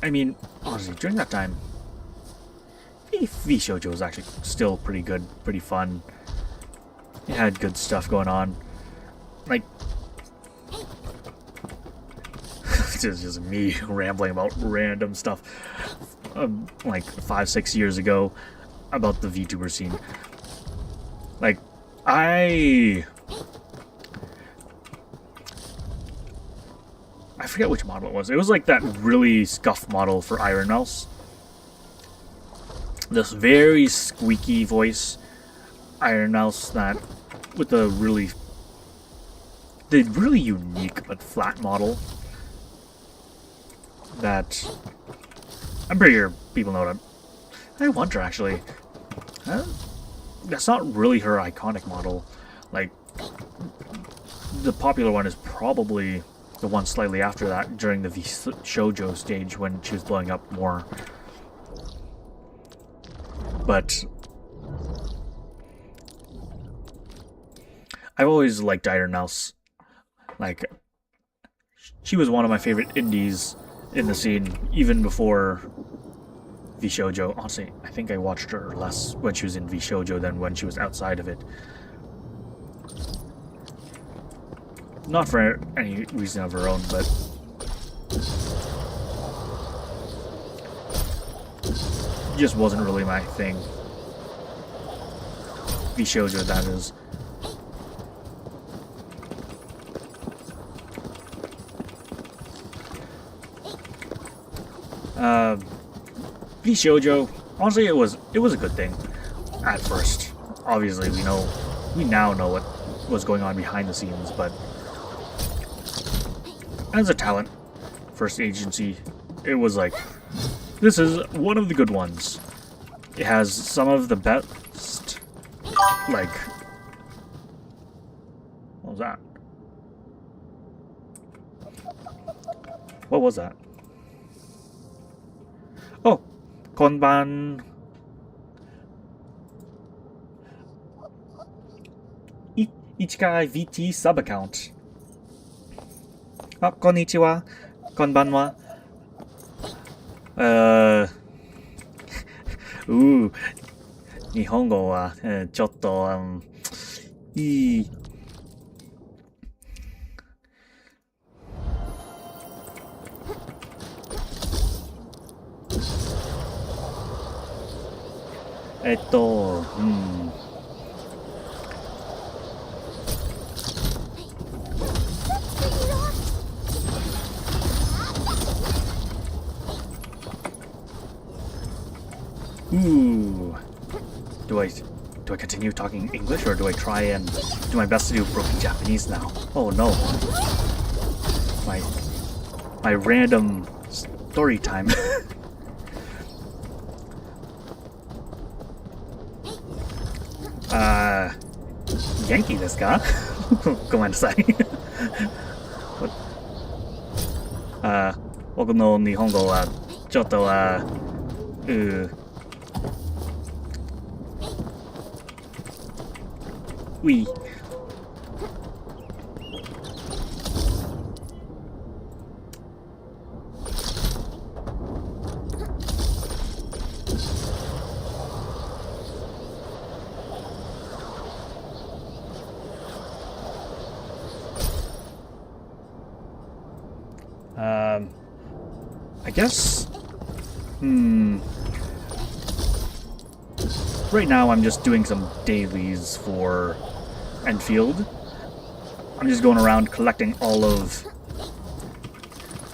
I mean, honestly, during that time, V-Shoujo was actually still pretty good, pretty fun. It had good stuff going on. Like, it's just me rambling about random stuff like 5-6 years ago about the VTuber scene. Like, I forget which model it was. It was like that really scuffed model for Iron Mouse. This very squeaky voice Iron Mouse that with the really unique but flat model that I'm pretty sure people know what I wonder actually. That's not really her iconic model. Like, the popular one is probably the one slightly after that, during the V-Shoujo stage when she was blowing up more. But I've always liked Iron Mouse. Like, she was one of my favorite indies in the scene, even before V-Shoujo. Honestly, I think I watched her less when she was in V-Shoujo than when she was outside of it. Not for any reason of her own, but just wasn't really my thing. V-Shoujo, that is. V-Shoujo, honestly, it was a good thing at first. Obviously, we now know what was going on behind the scenes, but as a talent first agency, it was like, this is one of the good ones. It has some of the best, like, what was that? What was that? Oh, Konban. Ichikai VT sub account. Oh, konnichiwa. Konbanwa. 日本語は、ちょっと、いい。うん。Ooh. Do I continue talking English or do I try and do my best to do broken Japanese now? Oh no. My random story time. Yankee ですか？ごめんなさい。僕の日本語はちょっとウィ。I guess. Right now I'm just doing some dailies for Endfield. I'm just going around collecting all of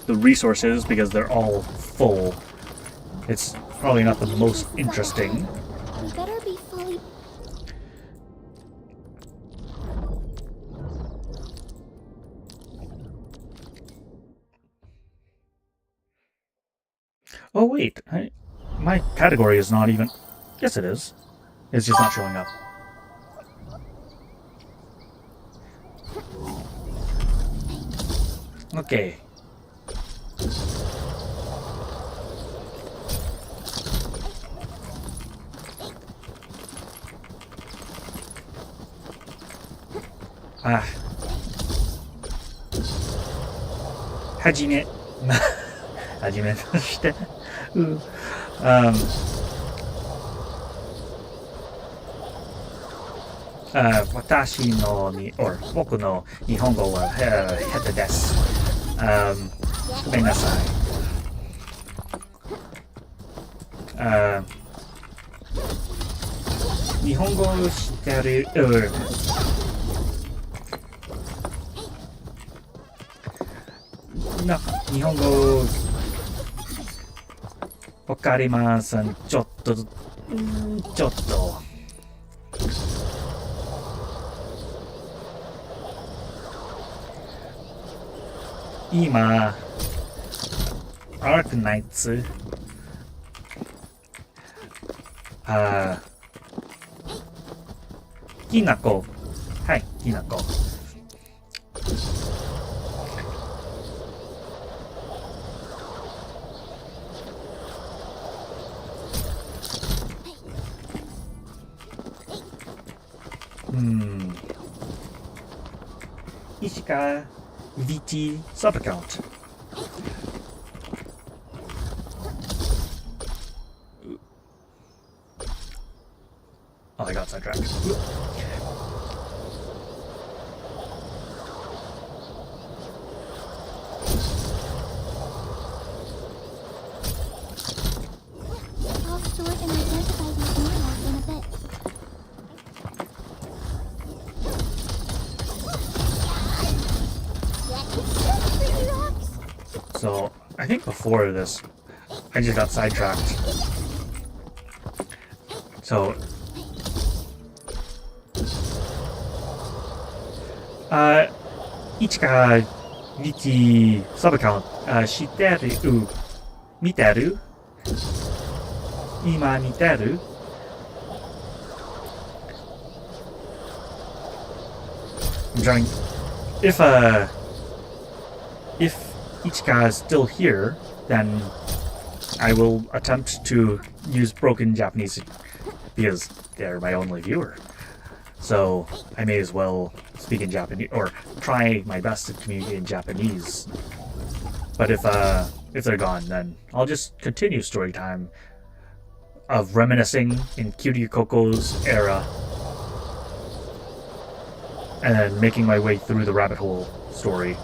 the resources because they're all full. It's probably not the most interesting. We better be fully. Oh wait, my category is not even... Yes it is. It's just not showing up. Okay. Ah. はじめまして私の僕の日本語は下手です。ごめんなさい。日本語を知ってる。日本語わかりません。ちょっと。今、Arknights、きなこ。はい、きなこ。石川 VT sub account. Oh, I got sidetracked. I'll sort and identify these minerals in a bit. So, I think before this, I just got sidetracked. So, Ichika Viti sub account, Shiteru, Miteru, Ima Miteru. I'm trying. If Ichika is still here, then I will attempt to use broken Japanese because they're my only viewer. So I may as well speak in Japanese or try my best to communicate in Japanese. But if they're gone, then I'll just continue story time of reminiscing in Kiryu Koko's era, and then making my way through the rabbit hole story.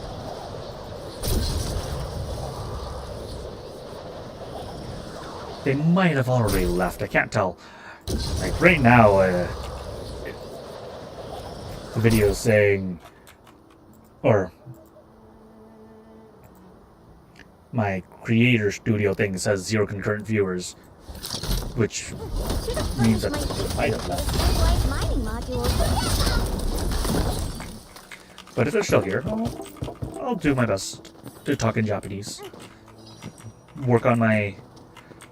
They might have already left, I can't tell. Like right now, the video is saying, or my creator studio thing says 0 concurrent viewers, which means that they might have left. But if they're still here, I'll do my best to talk in Japanese. Work on my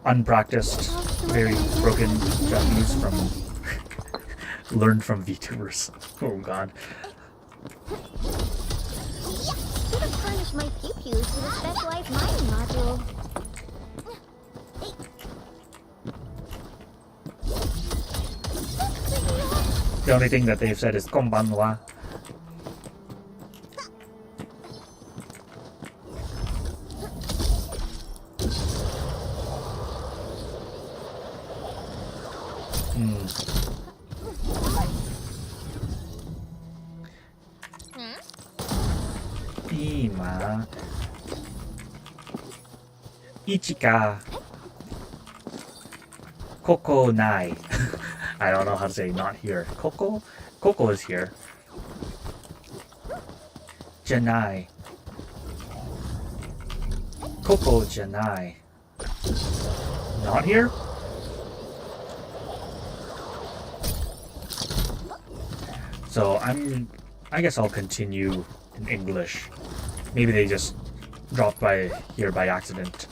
unpracticed, very broken Japanese from learned from VTubers. Oh god. Should have furnished my pew-pews with a specialized mining module. The only thing that they've said is konbanwa. Ima Ichika Koko nai. I don't know how to say not here. Koko? Koko is here. Janai. Koko Janai. Not here? So I guess I'll continue in English. Maybe they just dropped by here by accident.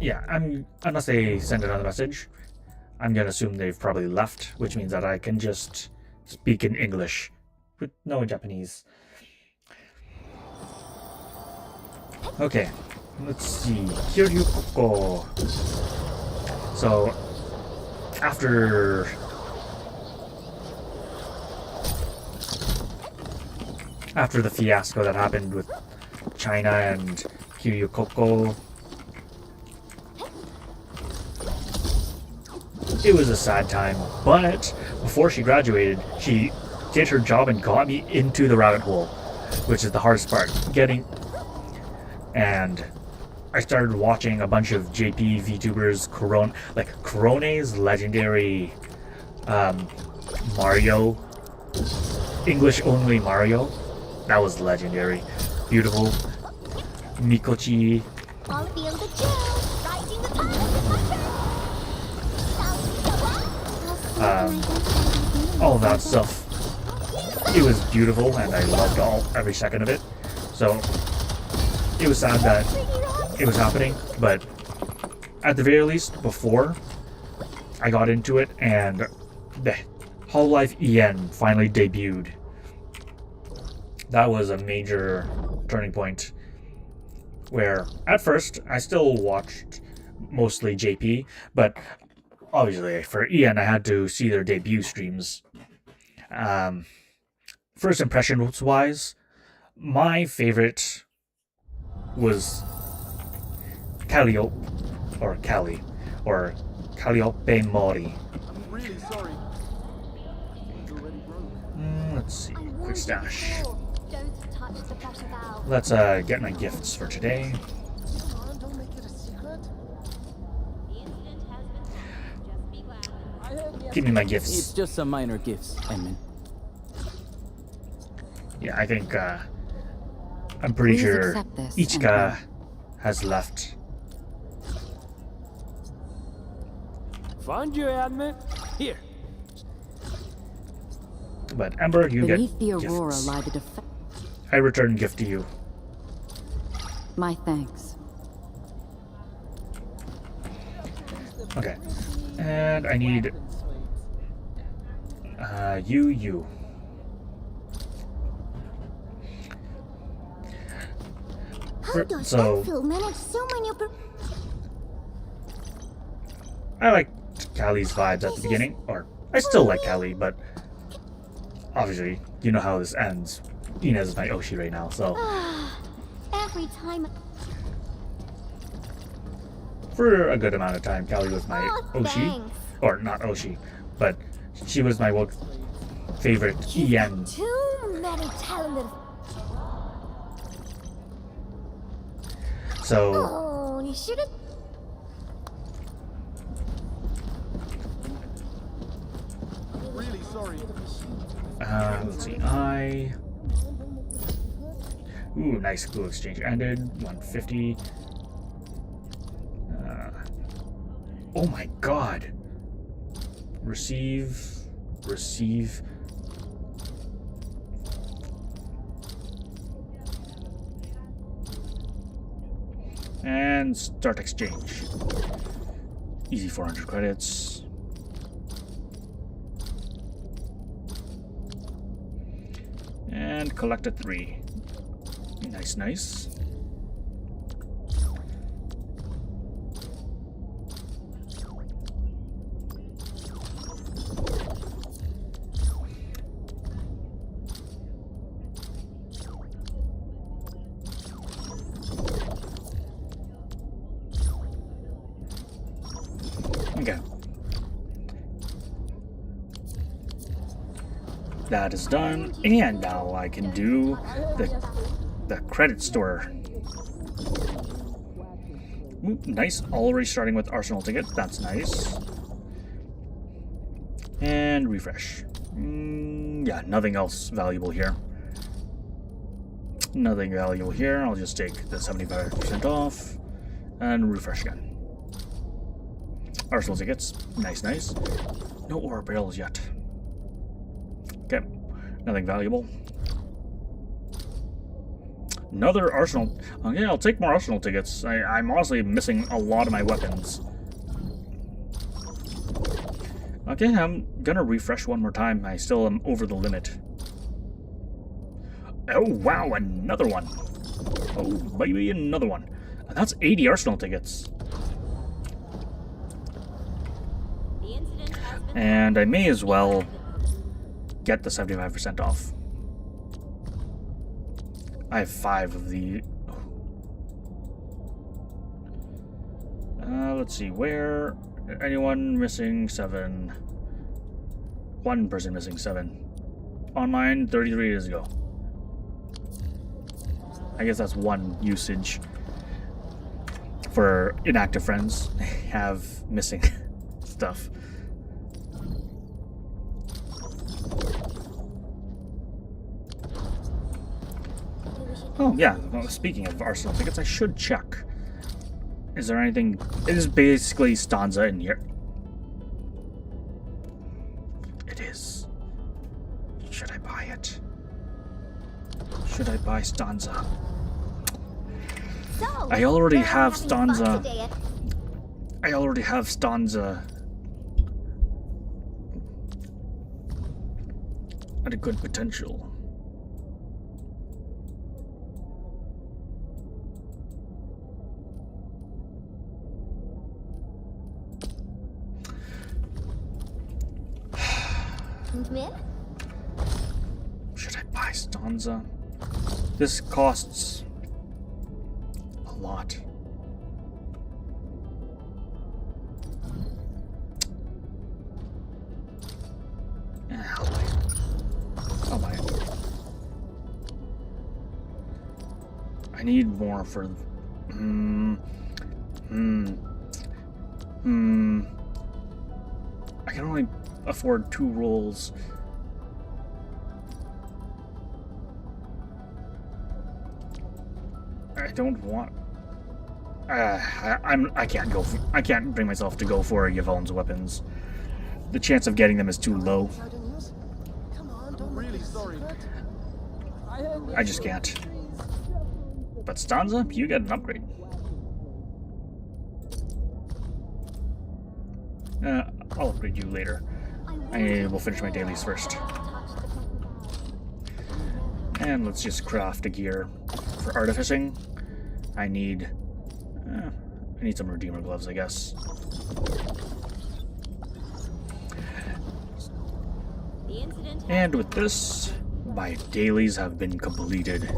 Yeah, unless they send another message, I'm gonna assume they've probably left, which means that I can just speak in English with no Japanese. Okay, let's see. Kiryu Koko. So, after the fiasco that happened with China and Kiryu Koko, it was a sad time. But before she graduated, she did her job and got me into the rabbit hole, which is the hardest part. And I started watching a bunch of JP VTubers, Corone's legendary Mario, English only Mario. That was legendary. Beautiful. Mikochi. I'll feel the chill, rising the tide. All that stuff. It was beautiful and I loved every second of it. So it was sad that it was happening, but at the very least, before I got into it and the Hololive EN finally debuted, that was a major turning point where at first I still watched mostly JP, but obviously for EN I had to see their debut streams. First impressions wise, my favorite was Calliope, or Callie, or Calliope Mori. I'm really sorry. It's already broke. Let's see, quick stash. Don't touch the pressure valve. Let's get my gifts for today. Come on, don't make it a secret. I heard Give me my It's gifts. just some minor gifts, Edmund. Yeah, I think I'm pretty Please sure accept this, Ichika has left. Find your admit. Here. But Ember, you Beneath get the aurora gifts. lie the defense. I return gift to you. My thanks. Okay. And I need you. How does So- Endfield manage so many I liked Callie's vibes at the beginning, or I still like Callie, but obviously, you know how this ends. Inez is my Oshi right now, so Every time. for a good amount of time, Callie was my Oh, Oshi. thanks. Or not Oshi, but she was my favorite EN. Too many talented. So, Oh, you should have. Really sorry. let's see, Ooh, nice glue exchange ended. 150. Oh my god. Receive. And start exchange. Easy 400 credits. And collect a 3. Nice. Okay. That is done, and now I can do the credit store. Ooh, nice, already starting with Arsenal ticket, that's nice. And refresh. Yeah, nothing else valuable here. Nothing valuable here, I'll just take the 75% off and refresh again. Arsenal tickets, nice. No ore barrels yet. Okay, nothing valuable. Another Arsenal. Okay, I'll take more Arsenal tickets. I'm honestly missing a lot of my weapons. Okay, I'm gonna refresh one more time. I still am over the limit. Oh, wow, another one. Oh, baby, another one. And that's 80 Arsenal tickets. And I may as well get the 75% off. I have 5 of the... let's see, where... Anyone missing 7? One person missing 7. Online, 33 days ago. I guess that's 1 usage for inactive friends. Have missing stuff. Oh, yeah. Well, speaking of Arsenal tickets, I should check. Is there anything... It is basically Stanza in here. It is. Should I buy it? Should I buy Stanza? So, I already we're have having fun Stanza. today. I already have Stanza. At a good potential. Come in? Should I buy Stanza? This costs a lot. I'll buy it. I need more for... I can only afford 2 rolls. I don't want... I can't go for, I can't bring myself to go for Yvonne's weapons. The chance of getting them is too low. Come on, don't really sorry. I just can't. But Stanza, you get an upgrade. I'll upgrade you later. I will finish my dailies first. And let's just craft a gear for artificing. I need some Redeemer gloves, I guess. And with this, my dailies have been completed.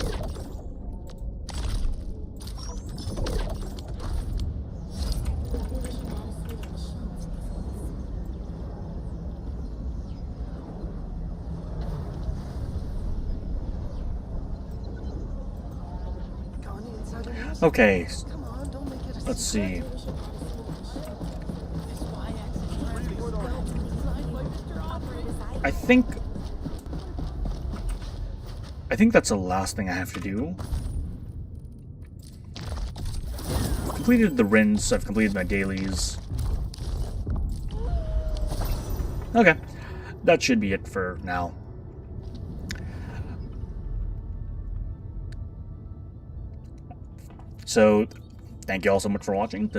Okay, let's see. I think that's the last thing I have to do. I've completed the rinse, I've completed my dailies. Okay, that should be it for now. So, thank you all so much for watching. This